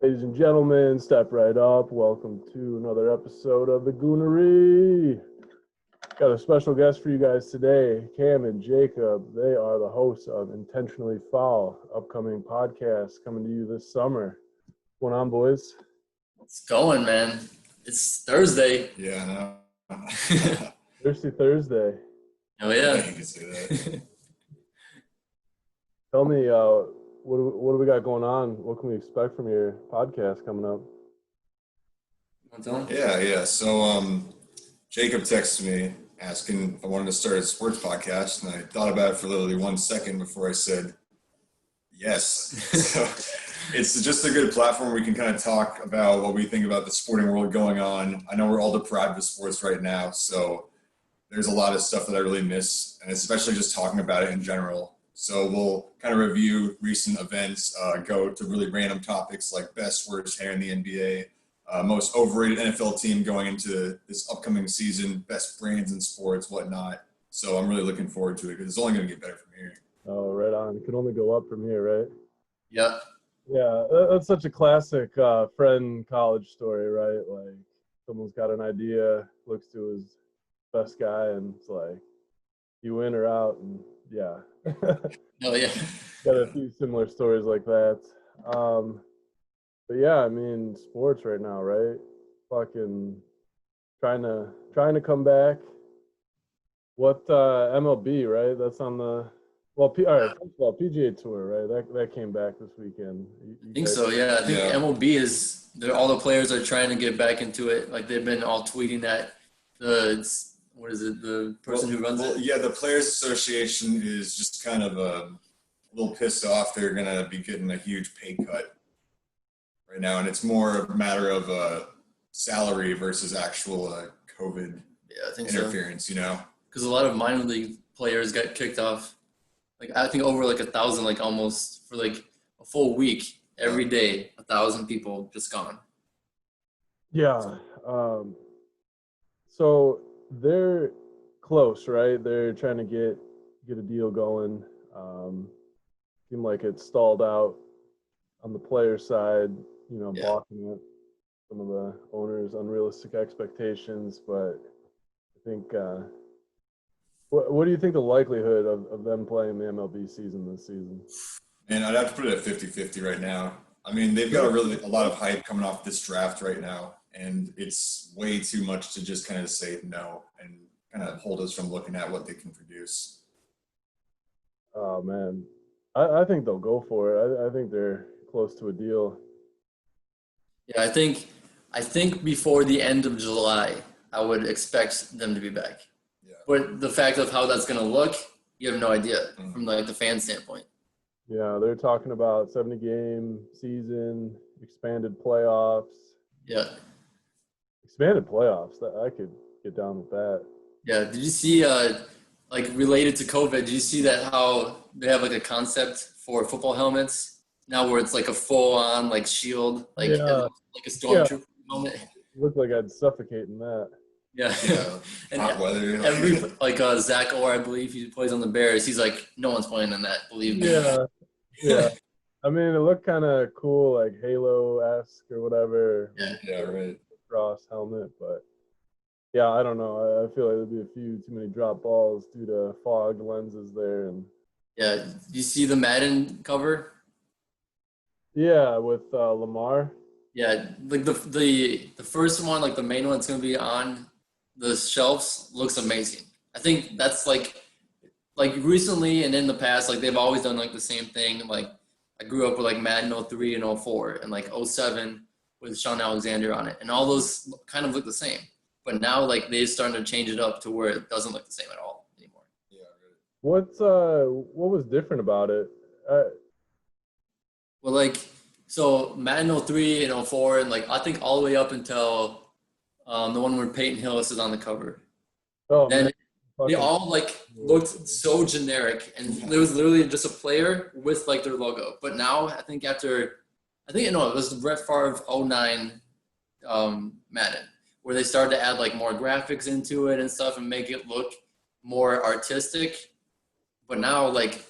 Ladies and gentlemen, step right up. Welcome to another episode of the Goonery. Got a special guest for you guys today, Cam and Jacob. They are the hosts of Intentionally Foul, upcoming podcast coming to you this summer. What's going on, boys? It's going, man. It's Thursday. Yeah, no. Thirsty Thursday. Oh, yeah. You can say that. Tell me, what do we got going on? What can we expect from your podcast coming up? Yeah. So, Jacob texted me asking if I wanted to start a sports podcast, and I thought about it for literally 1 second before I said yes. So, it's just a good platform where we can kind of talk about what we think about the sporting world going on. I know we're all deprived of sports right now, so there's a lot of stuff that I really miss, and especially just talking about it in general. So we'll kind of review recent events, go to really random topics like best, worst hair in the NBA, most overrated NFL team going into this upcoming season, best brands in sports, whatnot. So I'm really looking forward to it because it's only going to get better from here. Oh, right on. It can only go up from here, right? Yeah. Yeah, that's such a classic friend college story, right? Like, someone's got an idea, looks to his best guy, and it's like, you in or out, and yeah. Oh, yeah. Got a few similar stories like that. But yeah, I mean, sports right now, right? Fucking trying to come back. What MLB, right? That's on the all right. First of all, PGA Tour, right? That came back this weekend. I think so, yeah. I think MLB all the players are trying to get back into it. Like, they've been all tweeting that the person who runs it? Yeah, the Players Association is just kind of a little pissed off. They're going to be getting a huge pay cut right now, and it's more a matter of salary versus actual COVID interference, you know? Because a lot of minor league players got kicked off. Like, I think over like 1,000, like almost for like a full week, every day, 1,000 people just gone. Yeah. So they're close, right? They're trying to get a deal going. Seemed like it stalled out on the player side, blocking it. Some of the owners' unrealistic expectations, but I think. What do you think the likelihood of them playing the MLB season this season? And I'd have to put it at 50-50 right now. I mean, they've got a lot of hype coming off this draft right now, and it's way too much to just kind of say no and kind of hold us from looking at what they can produce. Oh, man. I think they'll go for it. I think they're close to a deal. Yeah, I think before the end of July, I would expect them to be back. Yeah. But the fact of how that's going to look, you have no idea from like the fan standpoint. Yeah, they're talking about 70-game season, expanded playoffs. Yeah. Expanded playoffs. I could get down with that. Yeah. Did you see, like related to COVID, did you see that how they have like a concept for football helmets now where it's like a full-on like shield, like a stormtrooper helmet? It looked like I'd suffocate in that. Yeah. And hot weather. Zach Orr, I believe he plays on the Bears. He's like, no one's playing in that, believe me. Yeah. I mean, it looked kind of cool, like Halo-esque or whatever. Yeah, right. Cross helmet, but yeah, I don't know. I feel like there'd be a few too many drop balls due to fogged lenses there. And yeah, you see the Madden cover? Yeah, with Lamar. Yeah, like the first one, like the main one that's gonna be on the shelves, looks amazing. I think that's like recently and in the past, like they've always done like the same thing. Like I grew up with like Madden 03 and 04 and like 07 with Sean Alexander on it, and all those kind of look the same. But now like they're starting to change it up to where it doesn't look the same at all anymore. Yeah, really. What was different about it? Well, like so Madden 03 and 04 and like I think all the way up until the one where Peyton Hillis is on the cover. Oh, then they all like looked so generic, and there was literally just a player with like their logo. But now I think it was the Brett Favre 09 Madden, where they started to add like more graphics into it and stuff and make it look more artistic. But now like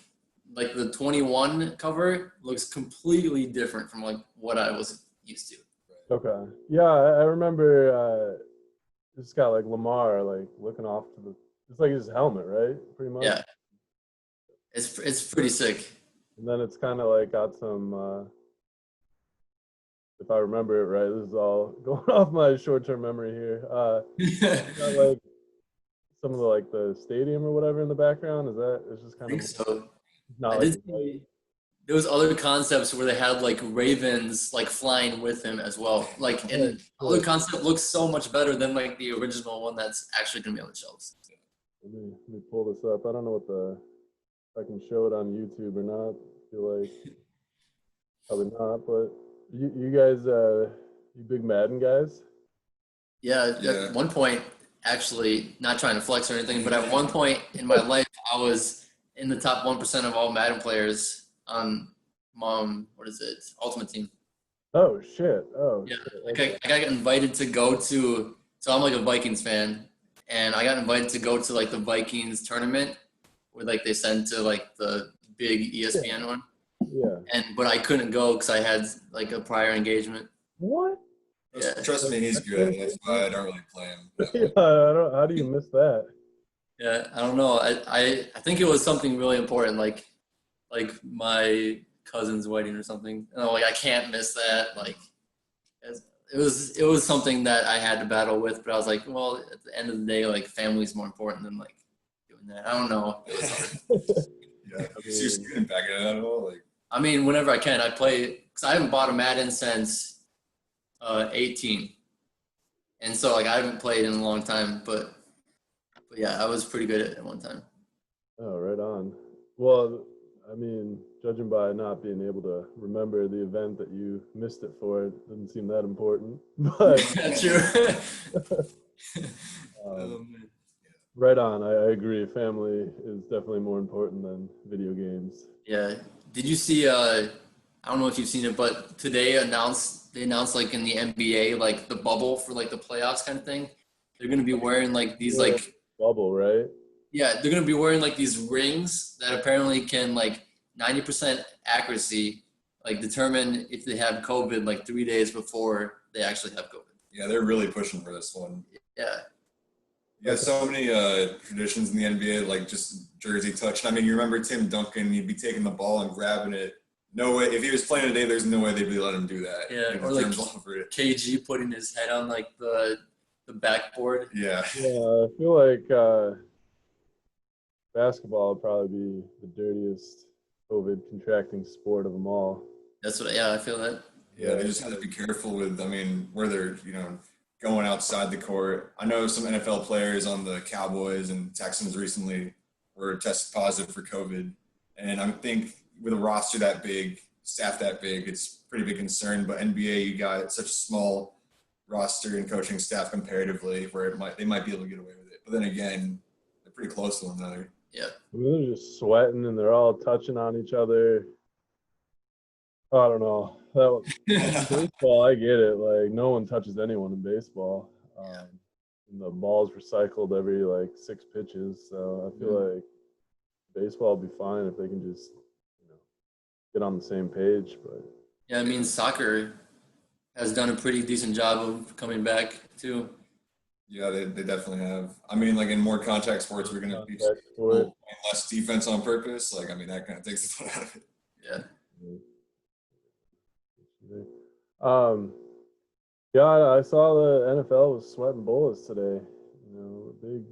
the 21 cover looks completely different from like what I was used to. Okay. Yeah, I remember it's got like Lamar like looking off to the. It's like his helmet, right? Pretty much. Yeah, it's pretty sick. And then it's kind of like got some. If I remember it right, this is all going off my short-term memory here. Got like some of the like the stadium or whatever in the background. Is that? It's just I kind think of so. not I like. did see there was other concepts where they had like ravens like flying with him as well. Like, and the other concept looks so much better than like the original one that's actually gonna be on the shelves. Let me pull this up. I don't know if I can show it on YouTube or not. I feel like probably not. But you guys, you big Madden guys? Yeah, Yeah. at one point, actually, not trying to flex or anything, but at one point in my life, I was in the top 1% of all Madden players on what is it, Ultimate Team. Oh shit! Oh Yeah, shit. like I got invited to go to. So I'm like a Vikings fan, and I got invited to go to like the Vikings tournament, where like they send to like the big ESPN one. Yeah. But I couldn't go because I had like a prior engagement. What? Yeah. Trust me, he's good. That's why I don't really play him. Yeah, I don't. How do you miss that? Yeah, I don't know. I think it was something really important, like my cousin's wedding or something. And I'm like, I can't miss that. Like, it was something that I had to battle with. But I was like, well, at the end of the day, like family's more important than like doing that. I don't know. It was hard. Yeah, so you're getting back at it at all? Like, I mean, whenever I can, I play because I haven't bought a Madden since 18, and so like I haven't played in a long time. But yeah, I was pretty good at it one time. Oh, right on. Well, I mean, judging by not being able to remember the event that you missed it for, it doesn't seem that important. But True. right on. I agree. Family is definitely more important than video games. Yeah. Did you see? I don't know if you've seen it, but today they announced like in the NBA like the bubble for like the playoffs kind of thing. They're gonna be wearing like these like bubble, right? yeah, they're gonna be wearing like these rings that apparently can like 90% accuracy like determine if they have COVID like 3 days before they actually have COVID. yeah, they're really pushing for this one. Yeah. You got so many traditions in the NBA, like just jersey touch. I mean, you remember Tim Duncan? He'd be taking the ball and grabbing it. No way. If he was playing today, there's no way they'd be letting him do that. Yeah, or like KG putting his head on like the backboard. Yeah. Yeah, I feel like basketball would probably be the dirtiest COVID contracting sport of them all. That's what. Yeah, I feel that. Yeah, they just have to be careful with. I mean, where they're going outside the court. I know some NFL players on the Cowboys and Texans recently were tested positive for COVID, and I think with a roster that big, staff that big, it's a pretty big concern. But NBA, you got such a small roster and coaching staff comparatively, where they might be able to get away with it. But then again, they're pretty close to one another. Yeah. I mean, they're just sweating and they're all touching on each other. I don't know. Baseball, I get it. Like, no one touches anyone in baseball. And the ball's recycled every like 6 pitches. So I feel like baseball will be fine if they can just get on the same page. But yeah, I mean, soccer has done a pretty decent job of coming back too. Yeah, they definitely have. I mean, like in more contact sports, we're going to be playing less defense on purpose. Like, I mean, that kind of takes the fun out of it. Yeah. Yeah, I saw the NFL was sweating bullets today. A big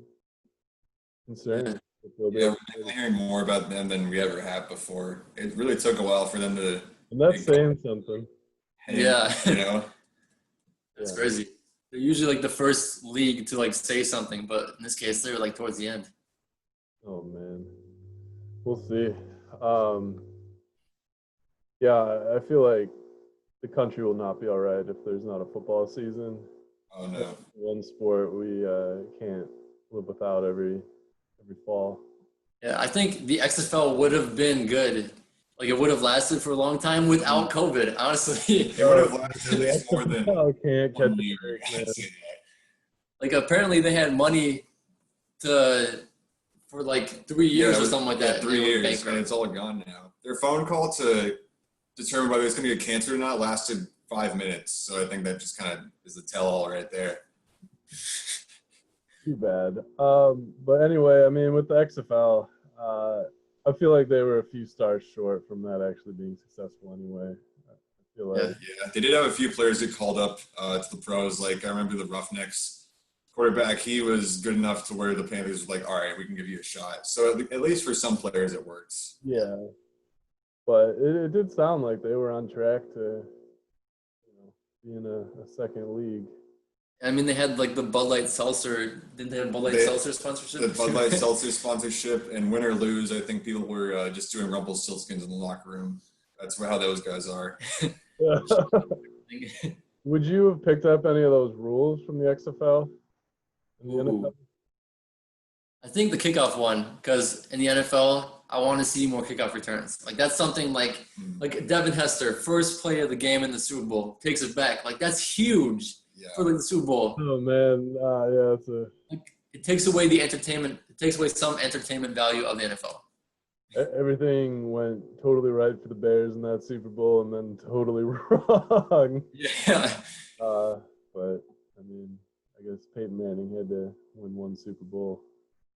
concern. Yeah, we're definitely hearing more about them than we ever have before. It really took a while for them to. And that's saying something. Yeah. That's crazy. They're usually like the first league to like say something, but in this case, they're like towards the end. Oh man, we'll see. Yeah, I feel like the country will not be all right if there's not a football season. Oh no. One sport we can't live without every fall. Yeah, I think the XFL would have been good. Like it would have lasted for a long time without COVID. Honestly, it would have lasted more than can't catch 1 year. Like apparently they had money for like 3 years or something like that. 3 years, and it's all gone now. Their phone call to determine whether it's going to be a cancer or not lasted 5 minutes. So I think that just kind of is a tell-all right there. Too bad. But anyway, I mean, with the XFL, I feel like they were a few stars short from that actually being successful anyway. I feel like. Yeah, they did have a few players get called up to the pros. Like I remember the Roughnecks quarterback, he was good enough to where the Panthers were like, all right, we can give you a shot. So at least for some players it works. Yeah. But it did sound like they were on track to be in a second league. I mean, they had like the Bud Light Seltzer. Didn't they have Bud Light Seltzer sponsorship? The Bud Light Seltzer sponsorship, and win or lose, I think people were just doing Rumpelstiltskins in the locker room. That's how those guys are. Would you have picked up any of those rules from the XFL? In the NFL? I think the kickoff one, because in the NFL, I want to see more kickoff returns. Like that's something like Devin Hester, first play of the game in the Super Bowl, takes it back. Like that's huge for like the Super Bowl. Oh man, yeah, it's like, it takes away the entertainment. It takes away some entertainment value of the NFL. Everything went totally right for the Bears in that Super Bowl, and then totally wrong. Yeah. But I mean, I guess Peyton Manning had to win one Super Bowl.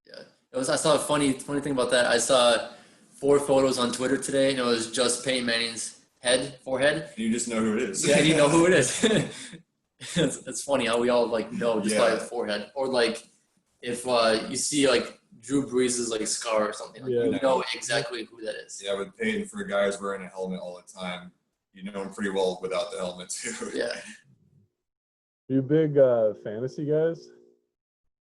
Yeah. I saw a funny thing about that. I saw 4 photos on Twitter today, and it was just Peyton Manning's forehead. You just know who it is. Yeah, and you know who it is. It's funny how we all like know just by his forehead. Or like if you see like Drew Brees' like scar or something, like you know exactly who that is. Yeah, with Peyton, for a guy who's wearing a helmet all the time, you know him pretty well without the helmet too. Yeah. Are you big fantasy guys?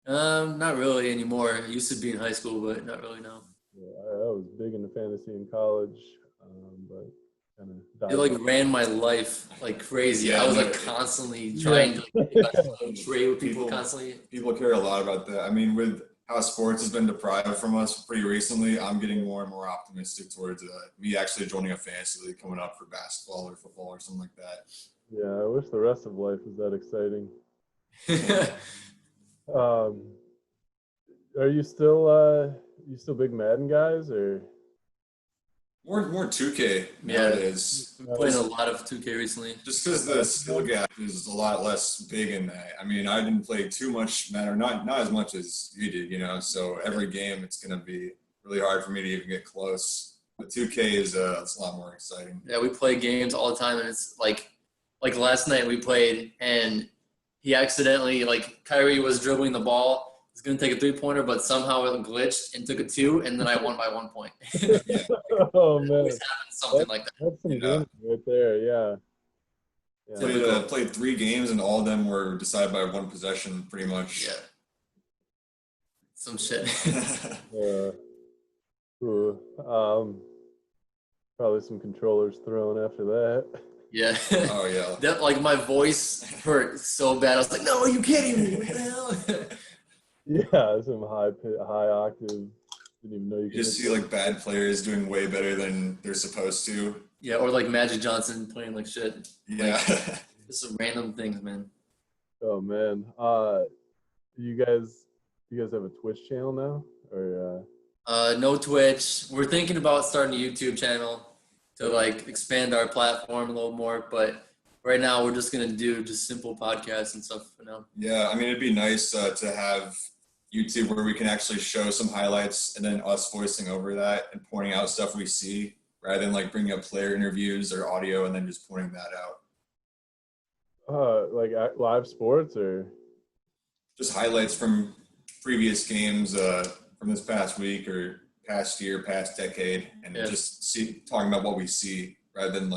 Not really anymore. I used to be in high school, but not really now. Yeah, I was big into fantasy in college, but kind of. It like ran my life like crazy. I was like constantly trying to like, trade with people constantly. People care a lot about that. I mean, with how sports has been deprived from us pretty recently, I'm getting more and more optimistic towards me actually joining a fantasy league coming up for basketball or football or something like that. Yeah, I wish the rest of life was that exciting. Are you still big Madden guys or? More 2K nowadays. We've been playing a lot of 2K recently. Just because the skill gap is a lot less big in that. I mean, I didn't play too much Madden, not as much as you did, you know. So every game, it's going to be really hard for me to even get close. But 2K is it's a lot more exciting. Yeah, we play games all the time, and it's like last night we played, and he accidentally Kyrie was dribbling the ball. He's going to take a 3-pointer, but somehow it glitched and took a 2, and then I won by 1 point. Oh, man. Always happens, something like that. That's some games right there, yeah. Played 3 games, and all of them were decided by 1 possession, pretty much. Yeah. Some shit. Probably some controllers thrown after that. Yeah. Oh, yeah. That, my voice hurt so bad. I was like, no, are you kidding me? What the hell? Yeah, some high octave. Didn't even know you could just see bad players doing way better than they're supposed to. Yeah, or Magic Johnson playing like shit. Yeah. Just some random things, man. Oh man. You guys have a Twitch channel now? Or no Twitch. We're thinking about starting a YouTube channel to expand our platform a little more, but right now we're just gonna do just simple podcasts and stuff for now. Yeah, I mean it'd be nice to have YouTube where we can actually show some highlights and then us voicing over that and pointing out stuff we see rather than bringing up player interviews or audio and then just pointing that out. Live sports or just highlights from previous games from this past week or past year, past decade, and just talking about what we see rather than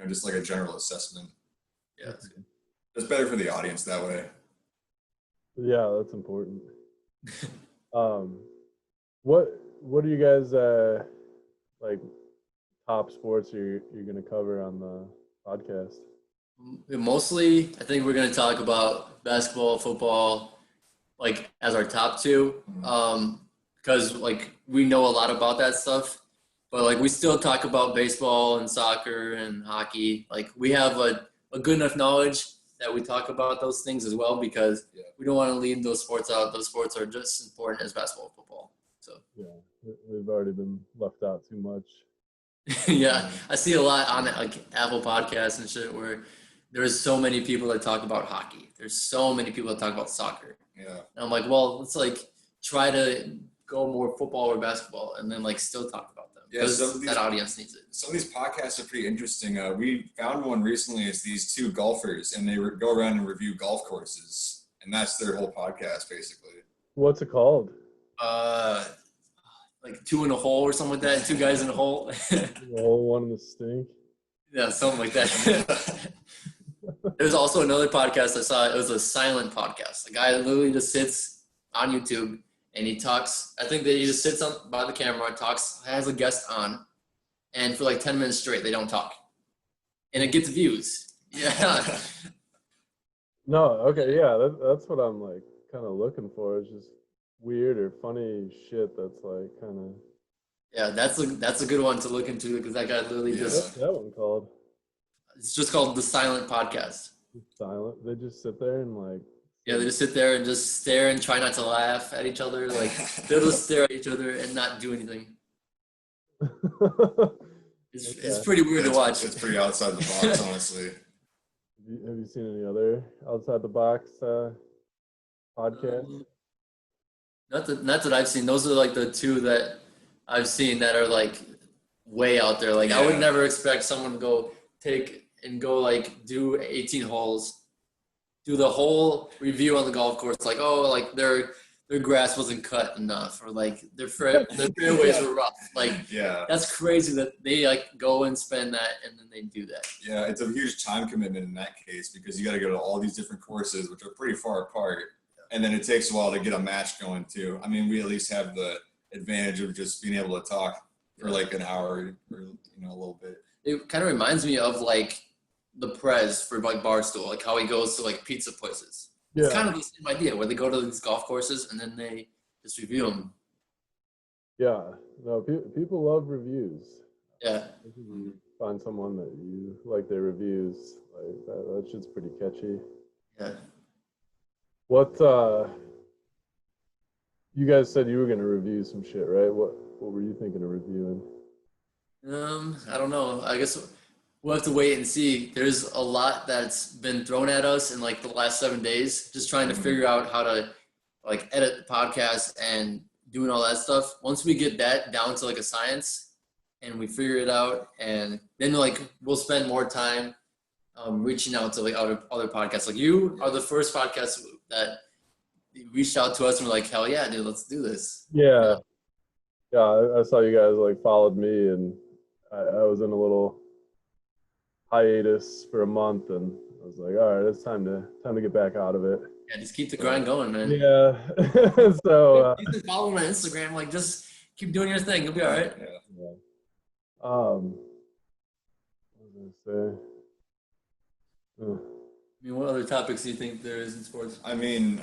just a general assessment. Yeah, it's better for the audience that way. Yeah, that's important. What are you guys top sports you're gonna cover on the podcast? Mostly, I think we're gonna talk about basketball, football, as our top 2, because we know a lot about that stuff. But we still talk about baseball and soccer and hockey. We have a good enough knowledge that we talk about those things as well because we don't want to leave those sports out. Those sports are just as important as basketball and football. So yeah, they've already been left out too much. Yeah, I see a lot on like Apple Podcasts and shit where there's so many people that talk about hockey. There's so many people that talk about soccer. Yeah. And I'm like, well, let's like try to go more football or basketball, and then like still talk about them because that audience needs it. Some of these podcasts are pretty interesting. We found one recently. It's these two golfers, and they go around and review golf courses, and that's their whole podcast basically. What's it called? Like 2 in a hole or something like that. 2 guys in a hole. The whole one in the stink. Yeah, something like that. There's also another podcast I saw. It was a silent podcast. The guy literally just sits on YouTube and he talks. I think that he just sits on by the camera, talks, has a guest on, and for like 10 minutes straight, they don't talk, and it gets views. Yeah. No, okay, yeah, that's what I'm like kind of looking for. It's just weird or funny shit that's like kind of. Yeah, that's a good one to look into because that guy literally just. What's that one called? It's just called The Silent Podcast. Silent. They just sit there and like. Yeah, they just sit there and just stare and try not to laugh at each other. Like they'll just stare at each other and not do anything. It's pretty weird to watch. It's pretty outside the box, honestly. Have you seen any other outside the box podcasts? Not that I've seen. Those are like the 2 that I've seen that are like way out there. Like I would never expect someone to go like do 18 holes, do the whole review on the golf course. Like, oh, like their grass wasn't cut enough, or like their fairways were rough. Like, that's crazy that they like go and spend that and then they do that. Yeah, it's a huge time commitment in that case because you got to go to all these different courses, which are pretty far apart. And then it takes a while to get a match going too. I mean, we at least have the advantage of just being able to talk for like an hour or a little bit. It kind of reminds me of like the Prez for like Barstool, like how he goes to like pizza places. Yeah. It's kind of the same idea where they go to these golf courses and then they just review them. Yeah, no, people love reviews. Yeah. If you find someone that you like their reviews, like that shit's pretty catchy. Yeah. What you guys said you were gonna review some shit, right? What were you thinking of reviewing? I don't know. I guess we'll have to wait and see. There's a lot that's been thrown at us in like the last 7 days, just trying to figure out how to like edit the podcast and doing all that stuff. Once we get that down to like a science and we figure it out, and then like we'll spend more time reaching out to like other podcasts. Like you are the first podcast that reached out to us and were like, hell yeah, dude, let's do this. Yeah. I saw you guys like followed me, and I was in a little hiatus for a month, and I was like, all right, it's time to get back out of it. Yeah, just keep the grind going, man. Yeah. So you can follow me on Instagram. Like, just keep doing your thing. You'll be all right. Yeah. What was I gonna say? I mean, what other topics do you think there is in sports? I mean,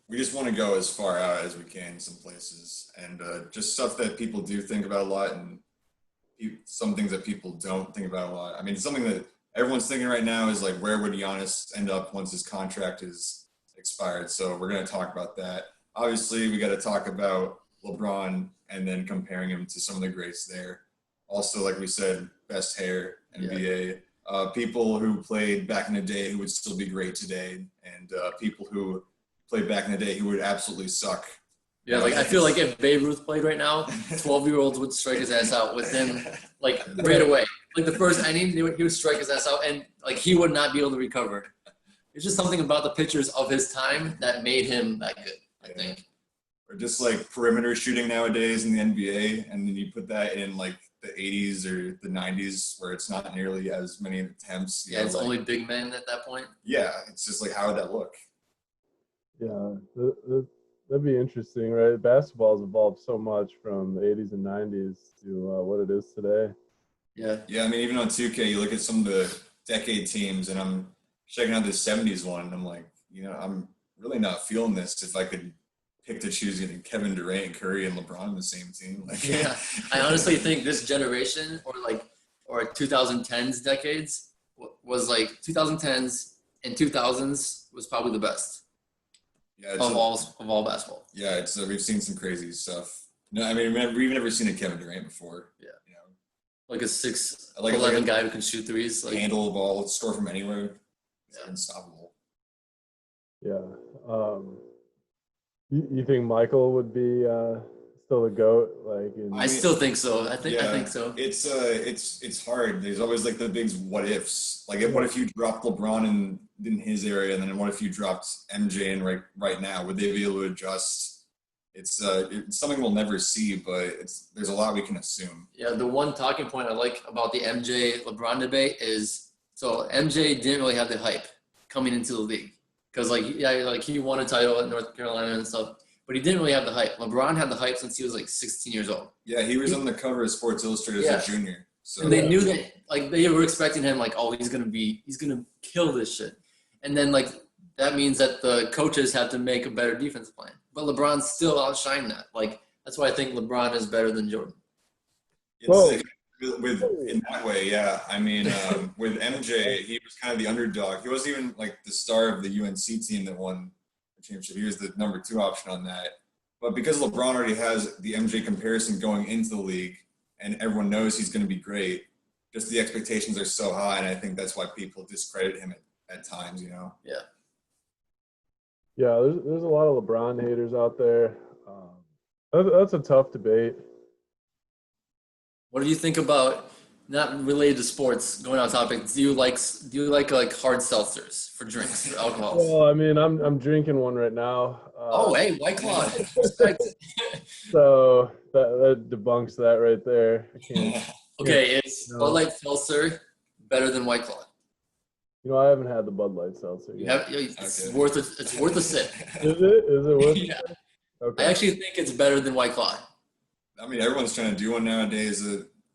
we just want to go as far out as we can in some places, and just stuff that people do think about a lot, and some things that people don't think about a lot. I mean, something that everyone's thinking right now is like, where would Giannis end up once his contract is expired? So we're going to talk about that. Obviously, we got to talk about LeBron and then comparing him to some of the greats there. Also, like we said, best hair, NBA. People who played back in the day who would still be great today, and people who played back in the day who would absolutely suck. Yeah, like I feel like if Babe Ruth played right now, 12-year-olds would strike his ass out with him like right away. Like the first inning, he would strike his ass out, and like he would not be able to recover. It's just something about the pictures of his time that made him that good, I think. Or just like perimeter shooting nowadays in the NBA, and then you put that in like the 80s or the 90s where it's not nearly as many attempts. Yeah, it's like, only big men at that point. Yeah, it's just like, how would that look? Yeah, that'd be interesting, right? Basketball's evolved so much from the 80s and 90s to what it is today. Yeah, I mean, even on 2K, you look at some of the decade teams, and I'm checking out the 70s one, and I'm like, I'm really not feeling this if I could pick to choose Kevin Durant, Curry, and LeBron in the same team. Like, yeah, I honestly think this generation or 2010s decades was like 2010s and 2000s was probably the best. Yeah, of all basketball. Yeah, we've seen some crazy stuff. No, I mean, we've never seen a Kevin Durant before. Yeah. like a 6'11" like a guy who can shoot threes. Like, handle the ball, score from anywhere. It's Yeah. unstoppable. Yeah. You think Michael would be still a GOAT? Like, I still think so. I think so. It's hard. There's always like the big what ifs. Like, what if you dropped LeBron in his area, and then what if you dropped MJ in right now? Would they be able to adjust? It's something we'll never see, but there's a lot we can assume. Yeah, the one talking point I like about the MJ LeBron debate is, so MJ didn't really have the hype coming into the league because like he won a title at North Carolina and stuff, but he didn't really have the hype. LeBron had the hype since he was like 16 years old. Yeah, he was on the cover of Sports Illustrated as a junior. So and they knew that, like, they were expecting him, like, oh, he's gonna kill this shit, and then like that means that the coaches have to make a better defense plan. But LeBron still outshined that. Like, that's why I think LeBron is better than Jordan. In that way, yeah. I mean, with MJ, he was kind of the underdog. He wasn't even like the star of the UNC team that won the championship. He was the number 2 option on that. But because LeBron already has the MJ comparison going into the league, and everyone knows he's going to be great, just the expectations are so high, and I think that's why people discredit him at times. You know? Yeah. Yeah, there's a lot of LeBron haters out there. That's a tough debate. What do you think about, not related to sports, going on topic? Do you like hard seltzers for drinks, for alcohol? Well, I mean, I'm drinking one right now. Hey, White Claw. So that debunks that right there. I can't. Okay, is Bud Light Seltzer better than White Claw? You know, I haven't had the Bud Light seltzer yet. It's worth a sip. Is it worth it? Yeah. Okay. I actually think it's better than White Claw. I mean, everyone's trying to do one nowadays.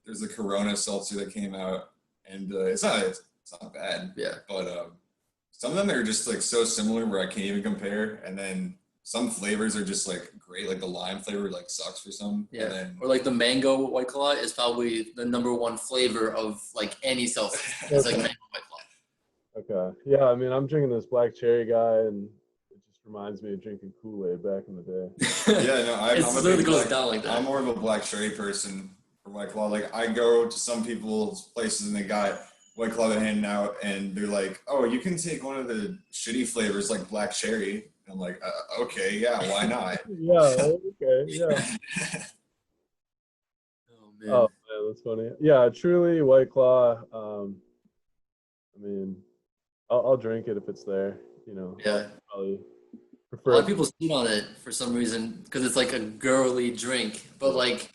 There's a Corona seltzer that came out, and it's not bad. Yeah. But some of them are just like so similar where I can't even compare. And then some flavors are just like great, like the lime flavor like sucks for some. Yeah. Then, or like the mango White Claw is probably the #1 flavor of like any seltzer. It's like mango White Claw. Okay. Yeah, I mean, I'm drinking this black cherry guy, and it just reminds me of drinking Kool-Aid back in the day. Yeah, no, It literally goes down like that. I'm more of a black cherry person for White Claw. Like, I go to some people's places and they got White Claw handing out, and they're like, "Oh, you can take one of the shitty flavors like black cherry." And I'm like, "Okay, yeah, why not?" Yeah. Okay. Yeah. Oh man, that's funny. Yeah, truly White Claw. I mean, I'll drink it if it's there. You know. Yeah. Probably A prefer. lot of people sleep on it for some reason because it's like a girly drink, but like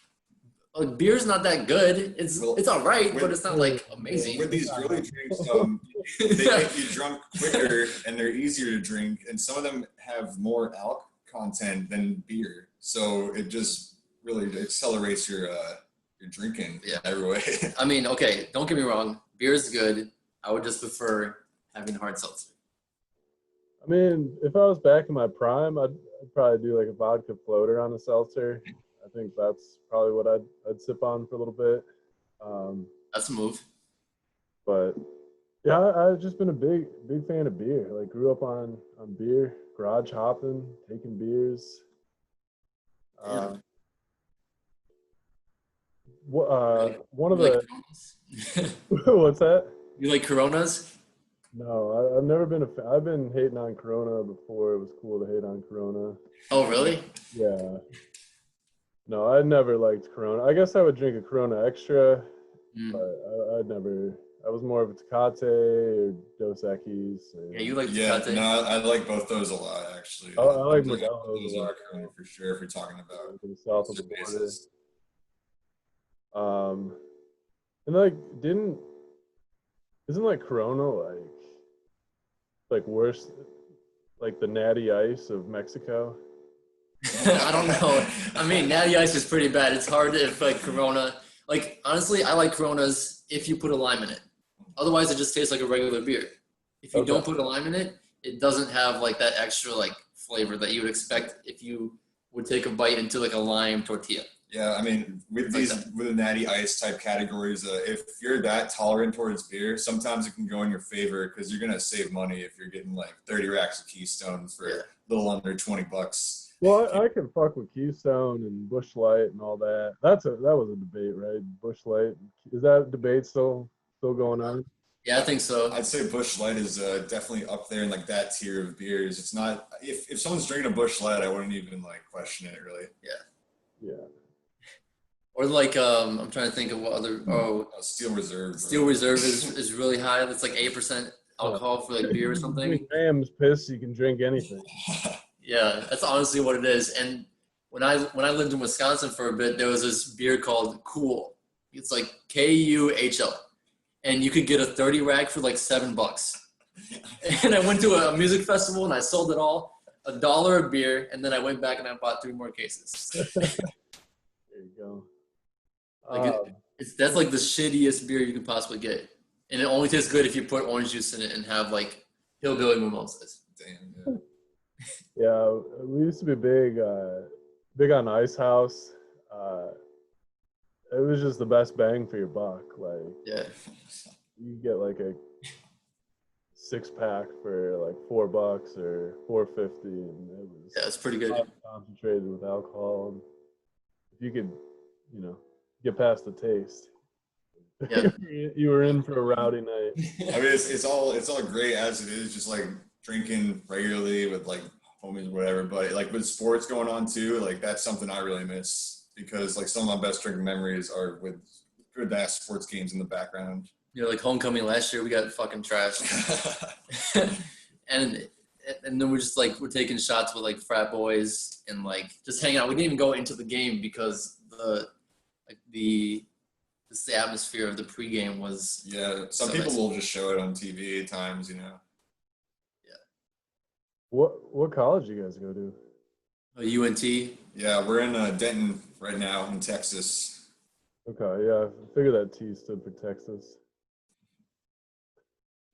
beer's not that good. It's all right, but it's not like amazing. With these girly drinks, they make you drunk quicker and they're easier to drink, and some of them have more alcohol content than beer, so it just really accelerates your drinking. Yeah. Every way. I mean, okay, don't get me wrong, beer is good. I would just prefer having hard seltzer. I mean, if I was back in my prime, I'd probably do like a vodka floater on a seltzer. I think that's probably what I'd sip on for a little bit. That's a move. But yeah, I've just been a big fan of beer. Like, grew up on beer, garage hopping, taking beers. One of the what's that? You like Coronas? No, I've never been a fan. I've been hating on Corona before it was cool to hate on Corona. Oh, really? Yeah. No, I never liked Corona. I guess I would drink a Corona Extra, but I was more of a Tecate or Dos Equis. Yeah, you like Yeah, Tecate? no, I like both those a lot, actually. I like those Modelo's a lot. for sure, if you're talking about the south of the border. bases. And like, isn't like Corona like worse, like the Natty Ice of Mexico? I don't know. I mean, Natty Ice is pretty bad. It's hard if like Corona. Like, honestly, I like Coronas if you put a lime in it. Otherwise, it just tastes like a regular beer. If you don't put a lime in it, it doesn't have like that extra like flavor that you would expect if you would take a bite into like a lime tortilla. Yeah, I mean, with the Natty Ice type categories, if you're that tolerant towards beer, sometimes it can go in your favor because you're gonna save money if you're getting like 30 racks of Keystone for a little under $20. Well, I can fuck with Keystone and Bush Light and all that. That was a debate, right? Bush Light. Is that debate still going on? Yeah, I think so. I'd say Bush Light is definitely up there in like that tier of beers. It's not if someone's drinking a Bush Light, I wouldn't even like question it really. Yeah. Or like I'm trying to think of what other Steel Reserve. Steel Reserve is really high. That's like 8% alcohol for like beer or something. Rams piss, you can drink anything. Yeah, that's honestly what it is. And when I lived in Wisconsin for a bit, there was this beer called Cool. It's like Kuhl, and you could get a 30 rack for like $7. And I went to a music festival and I sold it all, $1 a beer, and then I went back and I bought 3 more cases. There you go. Like that's like the shittiest beer you can possibly get, and it only tastes good if you put orange juice in it and have like hillbilly mimosas. Damn. Yeah, we used to be big on Ice House. It was just the best bang for your buck. Like, Yeah. you get like a 6-pack for like $4 or $4.50, and it was Yeah, it's pretty good. concentrated with alcohol. And if you could, get past the taste, Yeah. you were in for a rowdy night. I mean, it's all great as it is, just like drinking regularly with like homies or whatever. But like with sports going on too, like that's something I really miss because like some of my best drinking memories are with good ass sports games in the background. Like homecoming last year, we got fucking trashed, and then we're taking shots with like frat boys and like just hanging out. We didn't even go into the game because the atmosphere of the pregame was. Yeah, some people will just show it on TV at times, Yeah. What college you guys go to? UNT. Yeah, we're in Denton right now in Texas. Okay, yeah, I figured that T stood for Texas.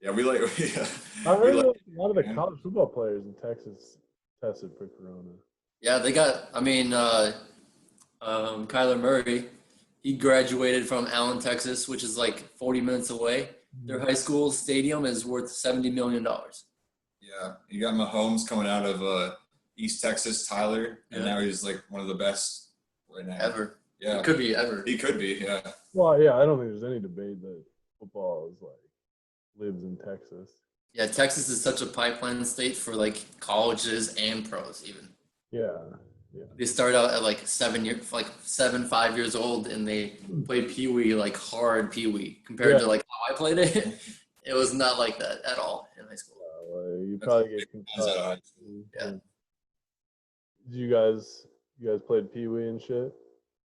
Yeah, we like. I heard a lot of the college football players in Texas tested for corona. Yeah, they got. I mean, Kyler Murray, he graduated from Allen, Texas, which is like 40 minutes away. Their high school stadium is worth $70 million. Yeah, you got Mahomes coming out of East Texas, Tyler, and now he's like one of the best right now. Ever. Yeah. It could be ever. He could be, yeah. Well, yeah, I don't think there's any debate that football is like lives in Texas. Yeah, Texas is such a pipeline state for like colleges and pros even. Yeah. They start out at like 5 years old, and they play Pee Wee like hard Pee Wee compared to like how I played it. It was not like that at all in high school. You probably get concussed. Yeah. Did you guys played Pee Wee and shit?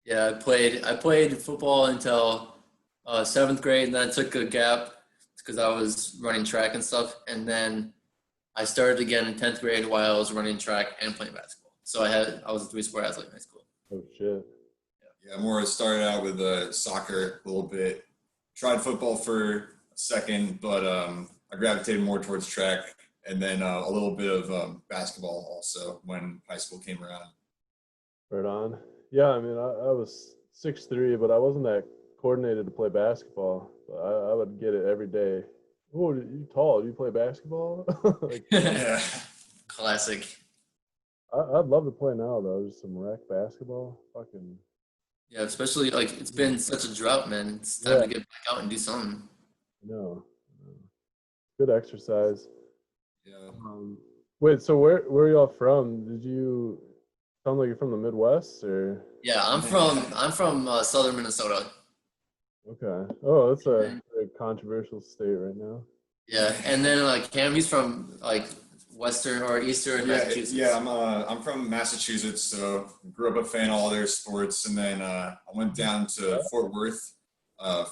Yeah, I played football until 7th grade, and then I took a gap because I was running track and stuff, and then I started again in 10th grade while I was running track and playing basketball. So I was a 3-sport athlete in high school. Oh shit. Yeah, more started out with soccer a little bit. Tried football for a second, but I gravitated more towards track, and then a little bit of basketball also when high school came around. Right on. Yeah, I mean, I was 6'3", but I wasn't that coordinated to play basketball. But I would get it every day. Oh, you tall? Do you play basketball? Yeah. Classic. I'd love to play now though. Just some rec basketball. Fucking. Yeah, especially like it's been such a drought, man. It's time to get back out and do something. No. Good exercise. Yeah. Wait, so where are y'all from? Did you sound like you're from the Midwest or? Yeah, I'm from southern Minnesota. Okay. Oh, that's a very controversial state right now. Yeah, and then like Cam, he's from like western or eastern Massachusetts. Yeah, I'm from Massachusetts, so grew up a fan of all their sports, and then I went down to Fort Worth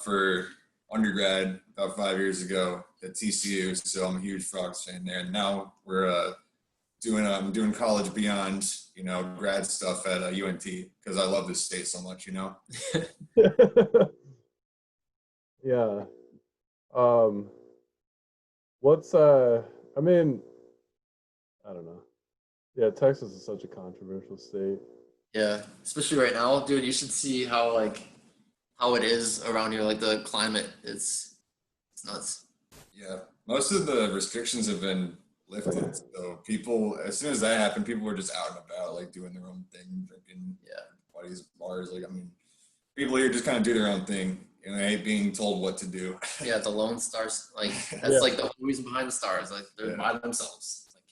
for undergrad about 5 years ago at TCU, so I'm a huge Frogs fan there. And now we're doing college beyond, grad stuff at UNT because I love this state so much, Yeah. I mean, I don't know. Yeah, Texas is such a controversial state. Yeah, especially right now, dude. You should see how it is around here. Like the climate, it's nuts. Yeah, most of the restrictions have been lifted. So people, as soon as that happened, people were just out and about, like doing their own thing, drinking, buddies, bars. Like, I mean, people here just kind of do their own thing. You know, they hate being told what to do. Yeah, the Lone Stars. Like that's like the whole reason behind the Stars. Like they're by themselves. Like,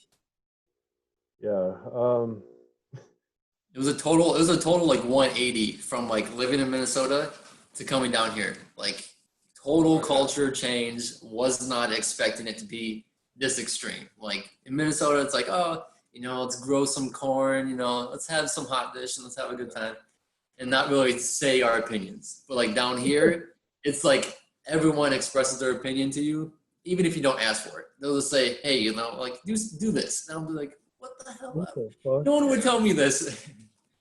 it was a total like 180 from like living in Minnesota to coming down here. Like total culture change. Was not expecting it to be this extreme. Like in Minnesota, it's like, oh, you know, let's grow some corn, you know, let's have some hot dish and let's have a good time. And not really say our opinions. But like down here, it's like everyone expresses their opinion to you, even if you don't ask for it. They'll just say, hey, you know, like do this. And I'll be like, what the hell? No one would tell me this.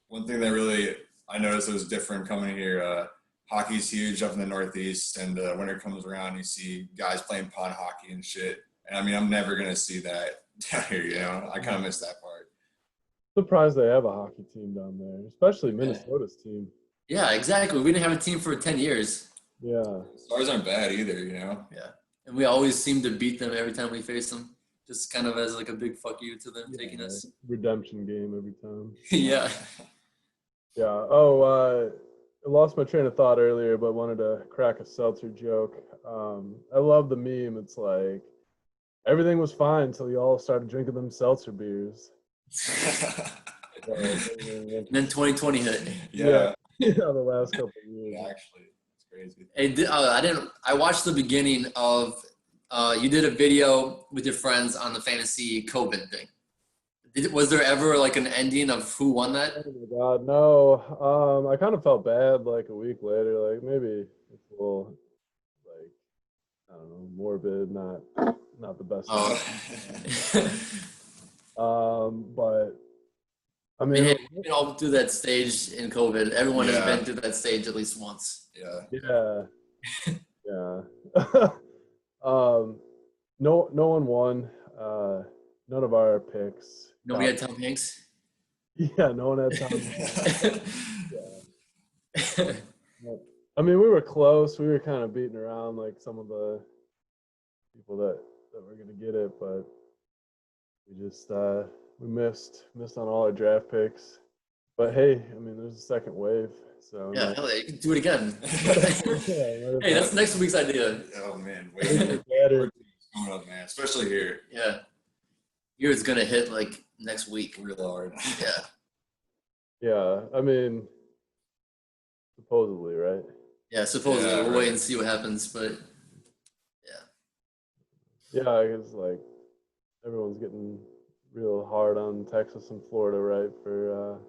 One thing that really I noticed was different coming here, hockey's huge up in the Northeast, and winter comes around, you see guys playing pond hockey and shit. And I mean, I'm never going to see that down here, you know? I kind of miss that part. Surprised they have a hockey team down there, especially Minnesota's team. Yeah, exactly. We didn't have a team for 10 years. Yeah. Stars aren't bad either, you know? Yeah. And we always seem to beat them every time we face them, just kind of as like a big fuck you to them taking us. Redemption game every time. Yeah. Yeah. Oh, I lost my train of thought earlier, but wanted to crack a seltzer joke. I love the meme. It's like, everything was fine until you all started drinking them seltzer beers. And then 2020 hit. Yeah, the last couple of years. Yeah, actually, it's crazy. Hey, I watched the beginning of, you did a video with your friends on the fantasy COVID thing. Was there ever like an ending of who won that? Oh my God, no. I kind of felt bad like a week later. Like maybe it's a little, like, I don't know, morbid, not the best. But I mean, we've been all through that stage in COVID. Everyone has been through that stage at least once. Yeah. No one won. None of our picks. Nobody had Tom Hanks. Yeah, no one had Tom Hanks. I mean, we were close. We were kind of beating around like some of the people that were gonna get it, but we just we missed on all our draft picks. But hey, I mean, there's a second wave, so yeah, hell yeah, you can do it again. Hey, that's next week's idea. Oh man, better. Coming up, man, especially here. Yeah, here it's gonna hit like next week, real hard. Yeah. Yeah, I mean, supposedly, right? Yeah, supposedly. Yeah, we'll wait and see what happens, but yeah, I guess like everyone's getting real hard on Texas and Florida, right, for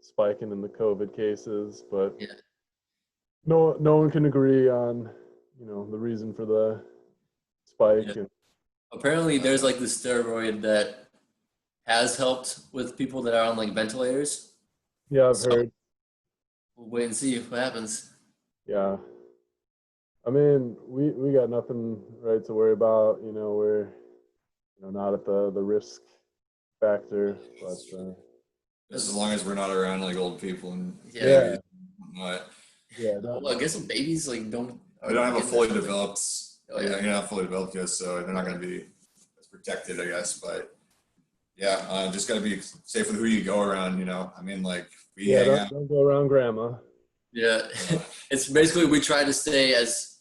spiking in the COVID cases, but no one can agree on the reason for the spike. Yeah. And apparently there's like this steroid that has helped with people that are on like ventilators. Yeah, I've heard. We'll wait and see what happens. Yeah. I mean, we got nothing right to worry about. We're not at the risk factor, but as long as we're not around like old people and whatnot. Yeah. Well, I guess babies like don't. They don't have a fully developed. Oh, yeah. You're not fully developed yet, so they're not going to be as protected, I guess. But yeah, just got to be safe with who you go around. I mean, like don't go around grandma. Yeah, it's basically we try to stay as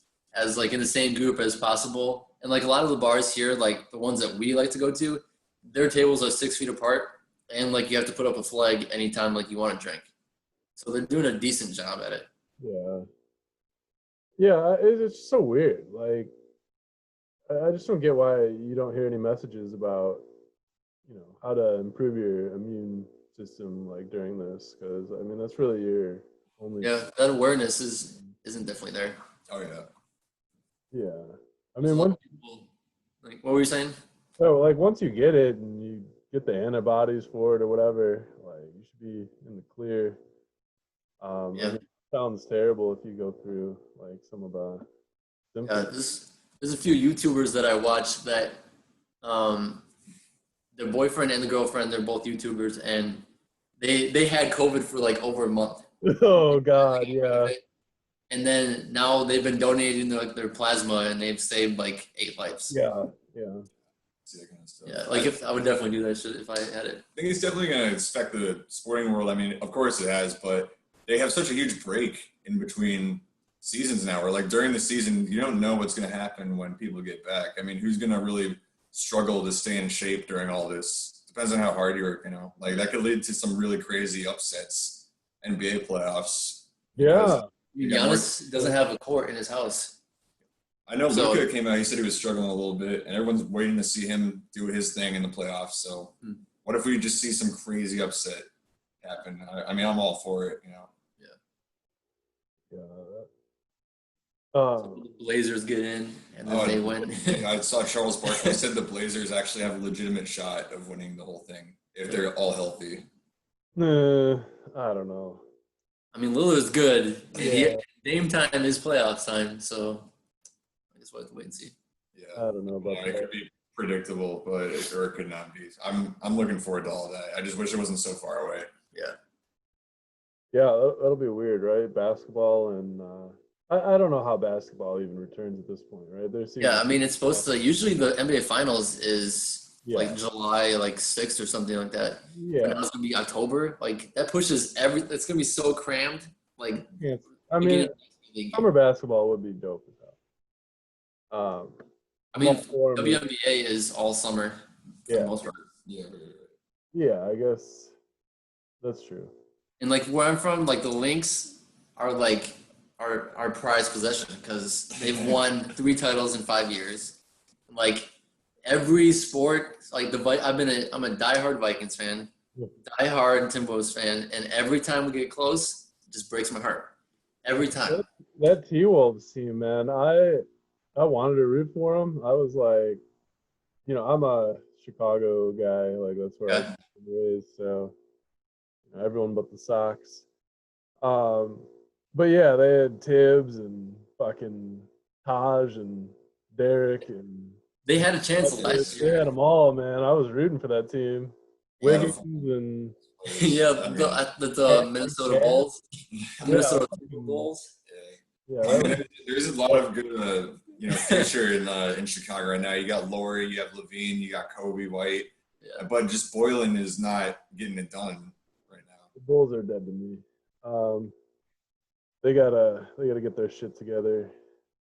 like in the same group as possible, and like a lot of the bars here, like the ones that we like to go to, their tables are 6 feet apart, and like you have to put up a flag anytime like you want to drink. So they're doing a decent job at it. Yeah, it's just so weird. Like, I just don't get why you don't hear any messages about, how to improve your immune system like during this, because I mean that's really your only. Yeah, that awareness isn't definitely there. Oh yeah. Yeah, I mean, once people, like, what were you saying? So like once you get it and you get the antibodies for it or whatever, like you should be in the clear. I mean, it sounds terrible if you go through like some of the symptoms. There's a few YouTubers that I watch that their boyfriend and the girlfriend, they're both YouTubers, and they had COVID for like over a month. Oh God, yeah. And then now they've been donating their plasma, and they've saved like 8 lives. Yeah. see that kind of stuff. Yeah, like if I would definitely do that shit if I had it. I think it's definitely going to affect the sporting world. I mean, of course it has, but they have such a huge break in between seasons now, where like during the season, you don't know what's going to happen when people get back. I mean, who's going to really struggle to stay in shape during all this? Depends on how hard you work, like that could lead to some really crazy upsets, NBA playoffs. Yeah. Giannis doesn't have a court in his house. I know Luka came out. He said he was struggling a little bit, and everyone's waiting to see him do his thing in the playoffs. So, what if we just see some crazy upset happen? I mean, I'm all for it. Yeah. So the Blazers get in, and then they win. I saw Charles Barkley said the Blazers actually have a legitimate shot of winning the whole thing if they're all healthy. I don't know. I mean, Lillard's good. Yeah. Dame time is playoff time, so I guess we'll have to wait and see. Yeah, I don't know about that. It could be predictable, but it could not be. I'm looking forward to all of that. I just wish it wasn't so far away. Yeah, that'll be weird, right? Basketball and I don't know how basketball even returns at this point, right? I mean, it's supposed to. Usually, the NBA Finals is like July, like 6th or something like that. Yeah, and it's gonna be October. Like that pushes It's gonna be so crammed. Like, I mean, summer basketball would be dope as hell. I mean, WNBA is all summer for the most part. Yeah, I guess that's true. And like where I'm from, like the Lynx are like our prized possession because they've won 3 titles in 5 years. Like every sport, like I'm a diehard Vikings fan, diehard Timberwolves fan, and every time we get close, it just breaks my heart. Every time. That T-Wolves team, man, I wanted to root for them. I was like, I'm a Chicago guy. Like that's where I was raised. So everyone but the Sox. But yeah, they had Tibbs and fucking Taj and Derek and they had a chance last year. They had them all, man. I was rooting for that team. Wiggins and the Minnesota Bulls, Minnesota Bulls. There's a lot of good, future in Chicago right now. You got Laurie, you have Levine, you got Kobe White, but just Boylan is not getting it done right now. The Bulls are dead to me. They gotta get their shit together.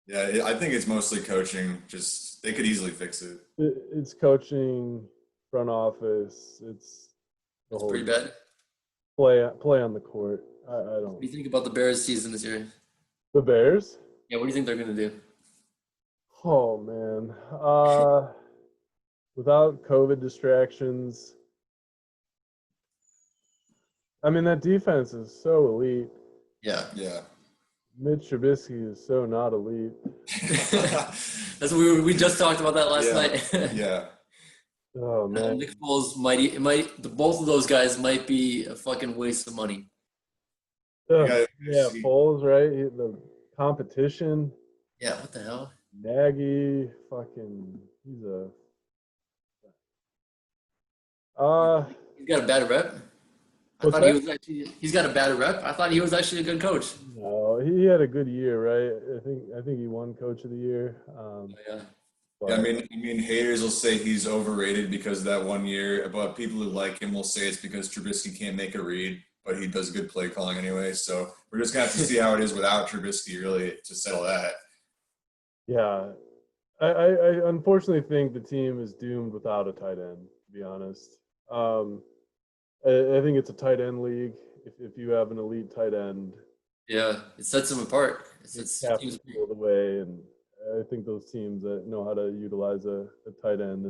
Yeah, I think it's mostly coaching. Just they could easily fix it. It's coaching, front office. It's pretty bad. Play on the court. I don't. What do you think about the Bears season this year? The Bears? Yeah, what do you think they're gonna do? Oh man, without COVID distractions, I mean that defense is so elite. Yeah. Mitch Trubisky is so not elite. That's what we just talked about that last night. Yeah. Oh man. Nick Foles both of those guys might be a fucking waste of money. Foles, right? The competition. Yeah, what the hell? Nagy, he's He's got a bad rep. He's got a bad rep. I thought he was actually a good coach. No, he had a good year, right? I think he won Coach of the Year. I mean, haters will say he's overrated because of that 1 year, but people who like him will say it's because Trubisky can't make a read, but he does good play calling anyway. So we're just gonna have to see how it is without Trubisky, really, to settle that. Yeah, I unfortunately think the team is doomed without a tight end. To be honest. I think it's a tight end league. If you have an elite tight end, it sets them apart. It's teams all the way, and I think those teams that know how to utilize a tight end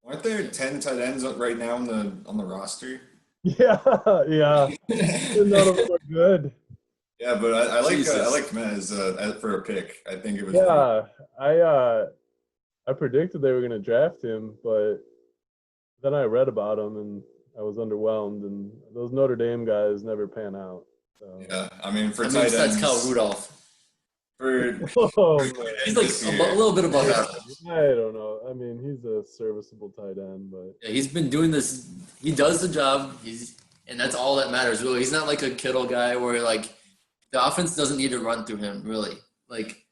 aren't there 10 tight ends right now on the roster? Yeah. None of them are good. Yeah, but I like Mez for a pick. I think it was. Yeah, I predicted they were going to draft him, but then I read about him and I was underwhelmed, and those Notre Dame guys never pan out. So. Yeah, I mean, tight ends. Kyle Rudolph. He's like a little bit above average. I don't know. I mean, he's a serviceable tight end, but he's been doing this. He does the job. And that's all that matters. Really, he's not like a Kittle guy where like the offense doesn't need to run through him. Really, like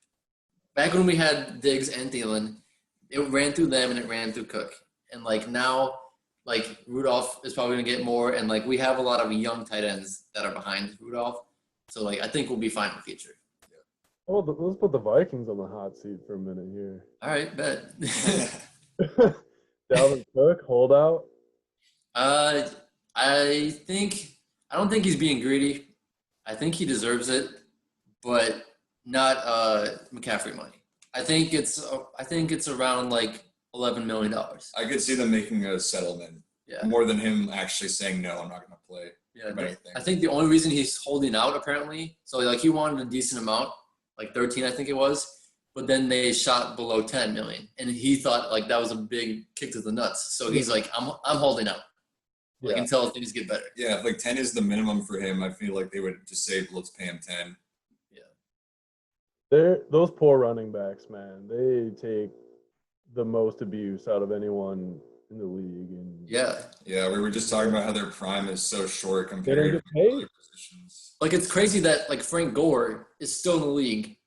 back when we had Diggs and Thielen, it ran through them and it ran through Cook. And like now, like Rudolph is probably gonna get more, and like we have a lot of young tight ends that are behind Rudolph. So like I think we'll be fine in the future. Oh, let's put the Vikings on the hot seat for a minute here. All right, bet. Dalvin Cook, holdout. I don't think he's being greedy. I think he deserves it, but not McCaffrey money. I think it's around like $11 million. I could see them making a settlement. Yeah. More than him actually saying no, I'm not going to play. Yeah. I think the only reason he's holding out apparently, so like he wanted a decent amount, like 13, I think it was, but then they shot below 10 million, and he thought like that was a big kick to the nuts. So he's like, I'm holding out. Like until things get better. Yeah, if like 10 is the minimum for him, I feel like they would just say, let's pay him 10. Yeah. Those poor running backs, man. They take the most abuse out of anyone in the league. And yeah, we were just talking about how their prime is so short compared to other positions. Like it's crazy that like Frank Gore is still in the league,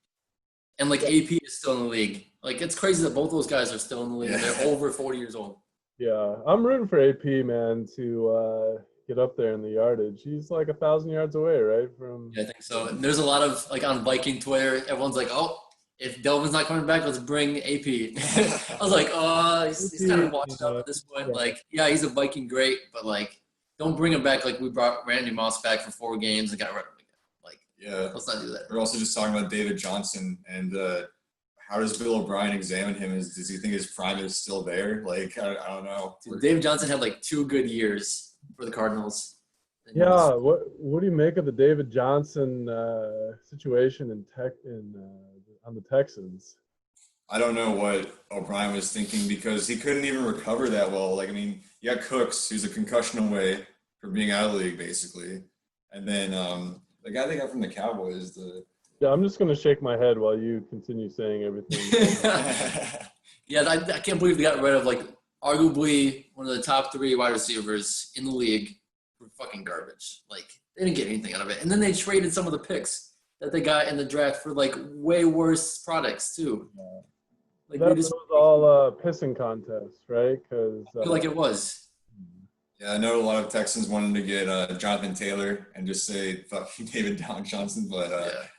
and like AP is still in the league. Like it's crazy that both those guys are still in the league. And they're over 40 years old. Yeah, I'm rooting for AP, man, to get up there in the yardage. He's like 1,000 yards away, right? Yeah, I think so. And there's a lot of like on Viking Twitter, everyone's like, "Oh, if Delvin's not coming back, let's bring AP." I was like, "Oh, he's kind of washed up at this point." Yeah. Like, yeah, he's a Viking great, but like, don't bring him back like we brought Randy Moss back for 4 games and got rid of him again. Like, let's not do that. We're also just talking about David Johnson and. How does Bill O'Brien examine him? Does he think his prime is still there? Like, I don't know. Dude, David Johnson had like 2 good years for the Cardinals. Yeah, what do you make of the David Johnson situation on the Texans? I don't know what O'Brien was thinking because he couldn't even recover that well. Like, I mean, you got Cooks, who's a concussion away from being out of the league, basically. And then the guy they got from the Cowboys, Yeah, I'm just going to shake my head while you continue saying everything. Yeah, I can't believe they got rid of, like, arguably one of the top 3 wide receivers in the league for fucking garbage. Like, they didn't get anything out of it. And then they traded some of the picks that they got in the draft for, like, way worse products, too. Yeah. Like, that was all pissing contests, right? Cause, I feel like it was. Yeah, I know a lot of Texans wanted to get Jonathan Taylor and just say fuck David Johnson, but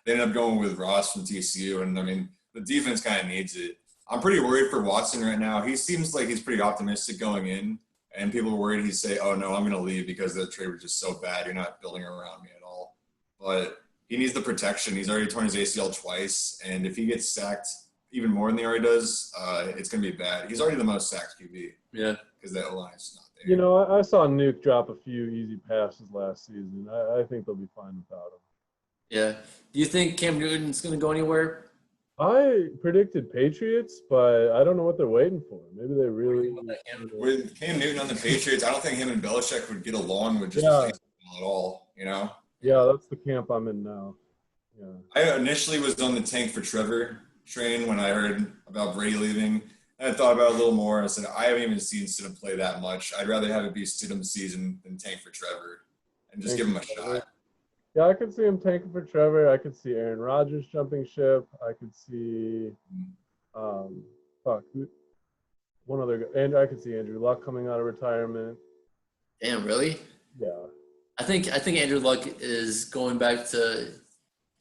they ended up going with Ross from TCU, and I mean the defense kind of needs it. I'm pretty worried for Watson right now. He seems like he's pretty optimistic going in, and people are worried he'd say, "Oh no, I'm going to leave because the trade was just so bad. You're not building around me at all." But he needs the protection. He's already torn his ACL twice, and if he gets sacked even more than he already does, it's going to be bad. He's already the most sacked QB. Yeah, because that line is not. You know, I saw Nuke drop a few easy passes last season. I think they'll be fine without him. Yeah. Do you think Cam Newton's going to go anywhere? I predicted Patriots, but I don't know what they're waiting for. Maybe they really – With Cam Newton on the Patriots, I don't think him and Belichick would get along with just at all, you know? Yeah, that's the camp I'm in now. Yeah. I initially was on the tank for Trevor train when I heard about Brady leaving. I thought about it a little more. I said, I haven't even seen Stidham play that much. I'd rather have it be Stidham's season than tank for Trevor and just give him a shot. Yeah, I could see him tanking for Trevor. I could see Aaron Rodgers jumping ship. I could see one other guy. And I could see Andrew Luck coming out of retirement. Damn, really? Yeah. I think Andrew Luck is going back to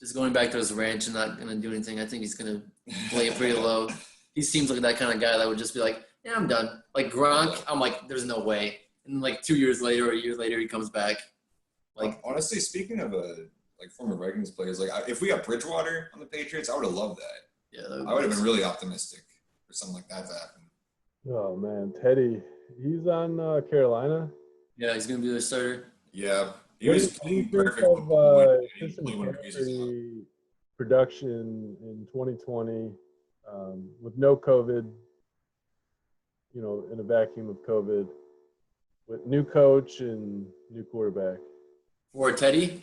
his ranch and not going to do anything. I think he's going to play it pretty low. He seems like that kind of guy that would just be like, yeah, I'm done. Like Gronk, I'm like, there's no way. And then like 2 years later or a year later, he comes back. Like honestly, speaking of like former Vikings players, like if we got Bridgewater on the Patriots, I would have loved that. Yeah, I would have been really optimistic for something like that to happen. Oh man, Teddy, he's on Carolina. Yeah, he's gonna be the starter. Yeah, he was playing perfect. Production in 2020 with no COVID. You know, in a vacuum of COVID, with new coach and new quarterback. For Teddy?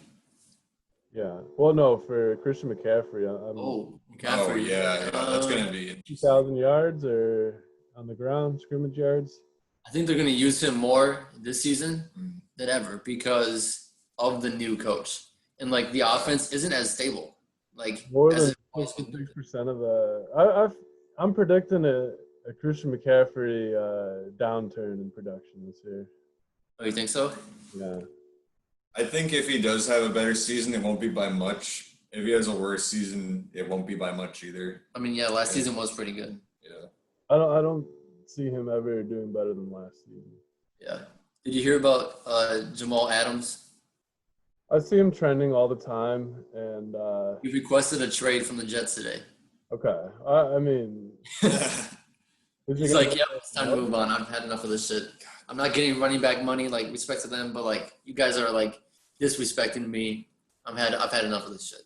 Yeah. Well, no, for Christian McCaffrey. McCaffrey. Oh, yeah. That's going to be 2,000 yards or on the ground, scrimmage yards. I think they're going to use him more this season than ever because of the new coach. And, like, the offense isn't as stable. Like, more than 53% of the – I'm predicting a a Christian McCaffrey downturn in production this year. Oh, you think so? Yeah. I think if he does have a better season, it won't be by much. If he has a worse season, it won't be by much either. I mean, yeah, last season was pretty good. Yeah. I don't see him ever doing better than last season. Yeah. Did you hear about Jamal Adams? I see him trending all the time, and He requested a trade from the Jets today. okay. I mean, He's like, "Yep, it's time to move on. I've had enough of this shit. I'm not getting running back money, like respect to them, but like you guys are like disrespecting me. I've had enough of this shit.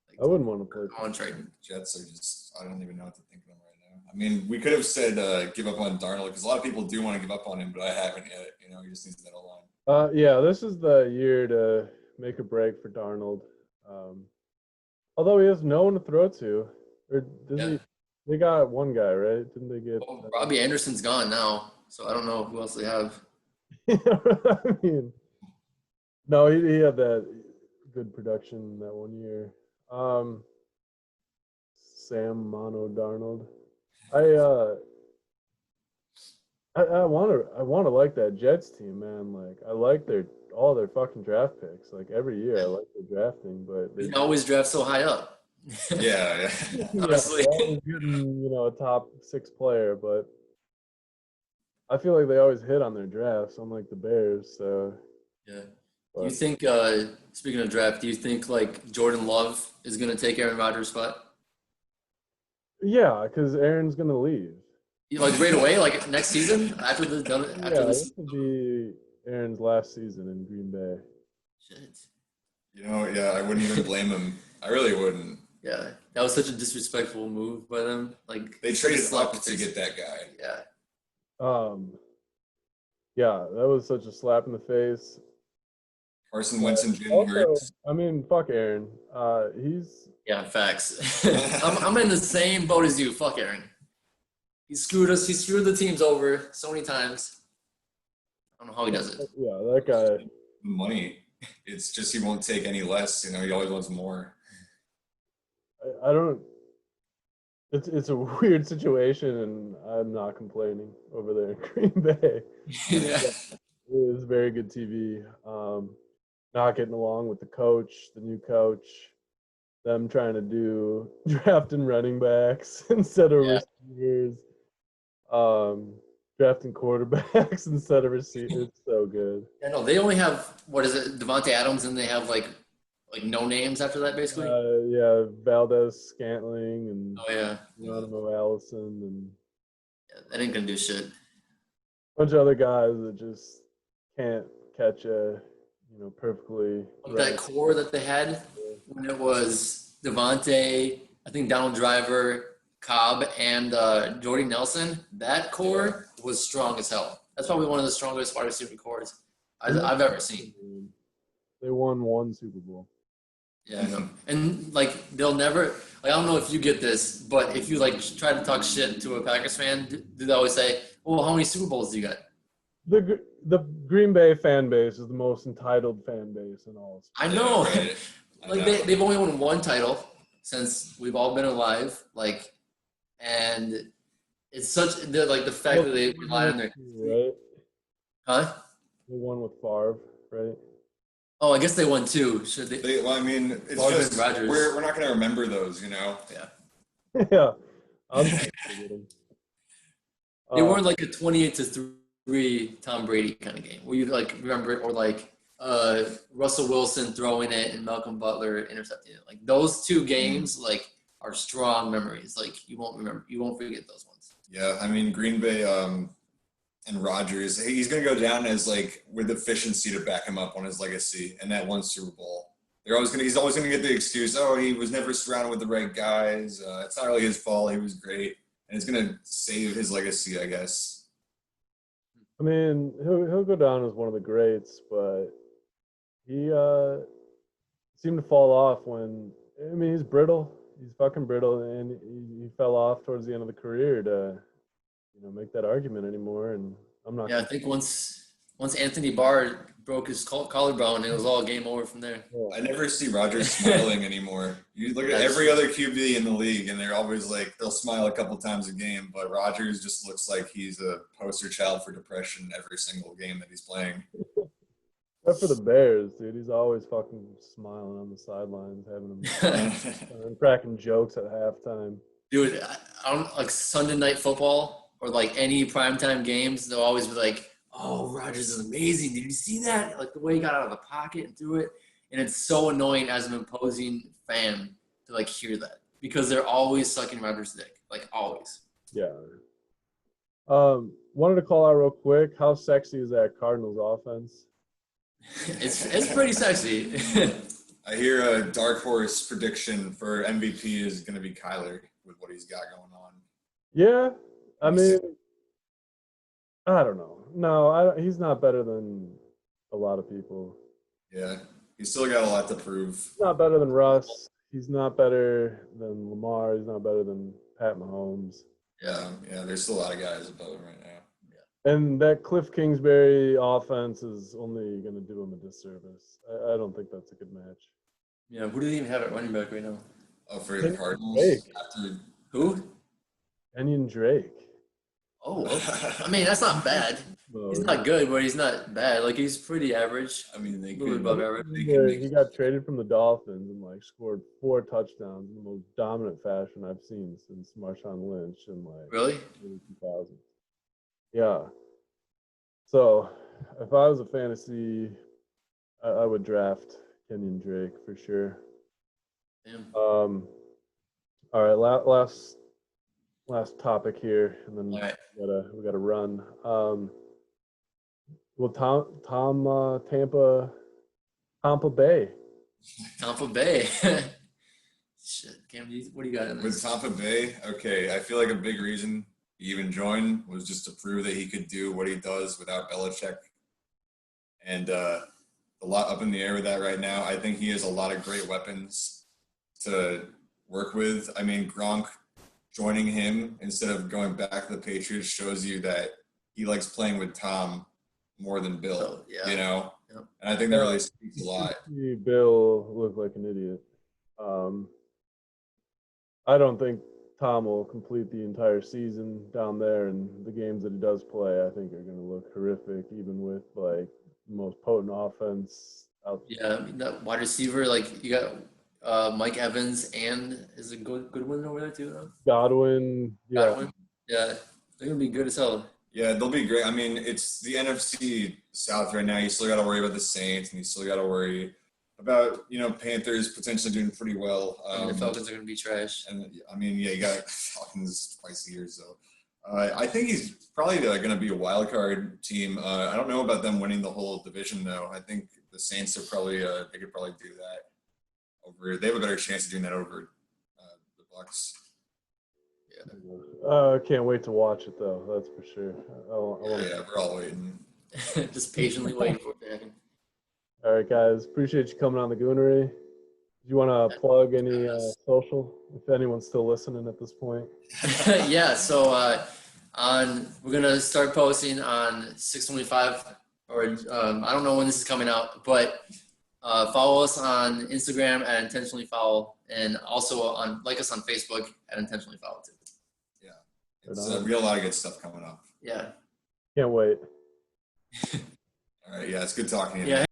Like, I wouldn't want to play. I want to trade him. Jets are just, I don't even know what to think of them right now. I mean, we could have said give up on Darnold because a lot of people do want to give up on him, but I haven't yet. You know, he just needs that O-line. Yeah, this is the year to make a break for Darnold. Although he has no one to throw to, or does he? They got one guy, right? Didn't they get? Well, Robbie Anderson's gone now, so I don't know who else they have. I mean, no, he had that good production that one year. Sam Mono Darnold. I want to like that Jets team, man. Like I like all their fucking draft picks. Like every year, I like their drafting, but They always draft so high up. Yeah. Honestly. always getting, a top 6 player, but I feel like they always hit on their drafts, unlike the Bears. So Yeah. but, Do you think, speaking of draft, do you think like Jordan Love is going to take Aaron Rodgers' spot? yeah, because Aaron's gonna leave. Like right away, like next season after this. This would be Aaron's last season in Green Bay. Shit. Yeah, I wouldn't even blame him. I really wouldn't. Yeah, that was such a disrespectful move by them. Like they traded up to get that guy. Yeah. Yeah, that was such a slap in the face. Carson Wentz and Jalen Hurts. I mean, fuck Aaron. He's facts. I'm in the same boat as you. Fuck Aaron. He screwed us. He screwed the teams over so many times. I don't know how he does it. Yeah, that guy. Money. It's just he won't take any less. He always wants more. I don't. It's a weird situation, and I'm not complaining over there in Green Bay. Yeah. It is very good TV. Not getting along with the coach, the new coach, them trying to do drafting running backs instead of receivers, drafting quarterbacks instead of receivers. It's so good. Yeah, no, they only have Devontae Adams, and they have like no names after that, basically. Valdez Scantling and Geronimo Allison and that ain't gonna do shit. a bunch of other guys that just can't catch perfectly. That core that they had when it was Devontae, I think Donald Driver, Cobb, and Jordy Nelson. That core was strong as hell. That's probably one of the strongest wide receiver cores I've ever seen. They won one Super Bowl. Yeah, I know. And they'll never. I don't know if you get this, but if you try to talk shit to a Packers fan, do they always say, "Well, how many Super Bowls do you got?" The Green Bay fan base is the most entitled fan base in all of sports. I know. Right. They've only won one title since we've all been alive. And it's such the fact that they rely on their right. Huh? They won with Favre, right? Oh, I guess they won two. Should they? Well, I mean, it's Favre just and Rodgers. we're not going to remember those, Yeah. Yeah. I'm just kidding. They weren't like a 28-3 Tom Brady kind of game where you remember it, or Russell Wilson throwing it and Malcolm Butler intercepting it. Those two games are strong memories. You won't forget those ones. Yeah, I mean Green Bay and Rodgers, he's going to go down as with efficiency to back him up on his legacy and that one Super Bowl. He's always going to get the excuse, he was never surrounded with the right guys. It's not really his fault. He was great. And it's going to save his legacy, I guess. I mean, he'll go down as one of the greats, but he seemed to fall off he's brittle. He's fucking brittle, and he fell off towards the end of the career to, make that argument anymore. And I'm not. Yeah, I think once once Anthony Barr broke his collarbone, it was all game over from there. I never see Rodgers smiling anymore. You look at every other QB in the league, and they're always like, they'll smile a couple times a game, but Rodgers just looks like he's a poster child for depression every single game that he's playing. Except for the Bears, dude. He's always fucking smiling on the sidelines, having them and cracking jokes at halftime. Dude, I don't like Sunday Night Football or like any primetime games. They'll always be like, "Oh, Rodgers is amazing. Did you see that? Like the way he got out of the pocket and threw it." And it's so annoying as an opposing fan to like hear that because they're always sucking Rodgers' dick, like always. Yeah. Wanted to call out real quick. How sexy is that Cardinals offense? It's pretty sexy. I hear a dark horse prediction for MVP is going to be Kyler with what he's got going on. Yeah, I mean, I don't know. No, he's not better than a lot of people. Yeah, he's still got a lot to prove. He's not better than Russ. He's not better than Lamar. He's not better than Pat Mahomes. Yeah, there's still a lot of guys above him right now. And that Cliff Kingsbury offense is only going to do him a disservice. I don't think that's a good match. Yeah, who do they even have at running back right now? Oh, for the Cardinals? After... Who? Kenyon Drake. Oh, I mean, that's not bad. He's not good, but he's not bad. Like, he's pretty average. I mean, they could above average. He got traded from the Dolphins and, like, scored 4 touchdowns in the most dominant fashion I've seen since Marshawn Lynch in, like, really? early 2000s. Yeah. So, if I was a fantasy, I would draft Kenyon Drake for sure. Damn. All right, last topic here, and then right. we gotta run. Well, Tampa Bay. Tampa Bay. Shit, Cam, what do you got in this? With Tampa Bay, okay, I feel like a big reason he even joined was just to prove that he could do what he does without Belichick. And a lot up in the air with that right now. I think he has a lot of great weapons to work with. I mean, Gronk joining him instead of going back to the Patriots shows you that he likes playing with Tom more than Bill, you know? Yep. And I think that really speaks a lot. Bill looked like an idiot. I don't think Tom will complete the entire season down there, and the games that he does play, I think, are going to look horrific, even with, like, the most potent offense out there. Yeah, I mean, that wide receiver, like, you got Mike Evans and is a good one over there, too, though? Godwin. Yeah, they're going to be good as hell. Yeah, they'll be great. I mean, it's the NFC South right now. You still got to worry about the Saints, and you still got to worry about, Panthers potentially doing pretty well. The Falcons are going to be trash. And, I mean, yeah, you got Falcons twice a year, so. I think he's probably going to be a wild card team. I don't know about them winning the whole division, though. I think the Saints are probably they could probably do that. They have a better chance of doing that over the Bucs. Yeah. I can't wait to watch it, though. That's for sure. Yeah, we're all waiting. Just patiently waiting for it to happen. All right, guys. Appreciate you coming on the Goonery. Do you want to plug any social, if anyone's still listening at this point? Yeah, so we're going to start posting on 625, or I don't know when this is coming out, but follow us on Instagram at Intentionally Foul, and also like us on Facebook at Intentionally Foul too. Yeah, we got a lot of good stuff coming up. Yeah. Can't wait. All right, yeah, it's good talking to you. Yeah.